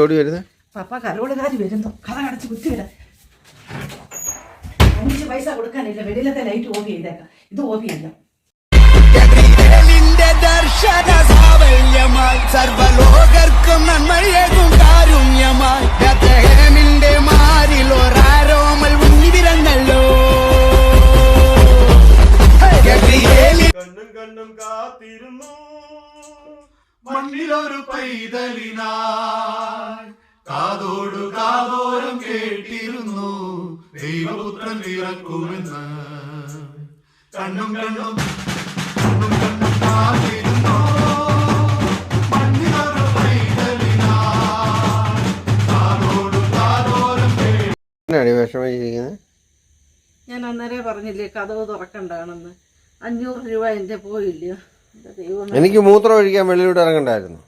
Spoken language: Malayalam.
ഓടി വരുന്നത്? പപ്പ കരോളുകാരി വരുന്നു. കഥ അടച്ച് കുത്തിയിടാം. 5 പൈസ കൊടുക്കാനില്ല. വെളിയിലത്തെ ലൈറ്റ് ഓഫ് ചെയ്തേക്കാം. ഇത് ഓഫ് ചെയ്യാം. ദർശന സാവല്യമായി സർവലോകർക്കും നന്മയേകും കാരുണ്യമായി ബേത്ലഹേമിന്റെ മാറിൽ ഒരാരോമൽ ഉണ്ണി വിരന്നല്ലോ. കണ്ണും കണ്ണും കാത്തിരുന്നു മണ്ണിലൊരു പൈതലിനായി, കാതോടു കാതോരം കേട്ടിരുന്നു ദൈവപുത്രൻ പിറക്കുമെന്ന്. കണ്ണും കണ്ണും കണ്ണും കണ്ണും കാത്തിരുന്നു മണ്ണിലൊരു പൈതലിനായി, കാതോടു കാതോരം വിഷമിച്ചിരിക്കുന്നത്. ഞാൻ അന്നേരം പറഞ്ഞില്ലേ കഥവ് തുറക്കണ്ടാണെന്ന്. 500 രൂപ എൻ്റെ പോയില്ലയോ. എനിക്ക് മൂത്രം ഒഴിക്കാൻ വെളിയിലൂടെ ഇറങ്ങണ്ടായിരുന്നു.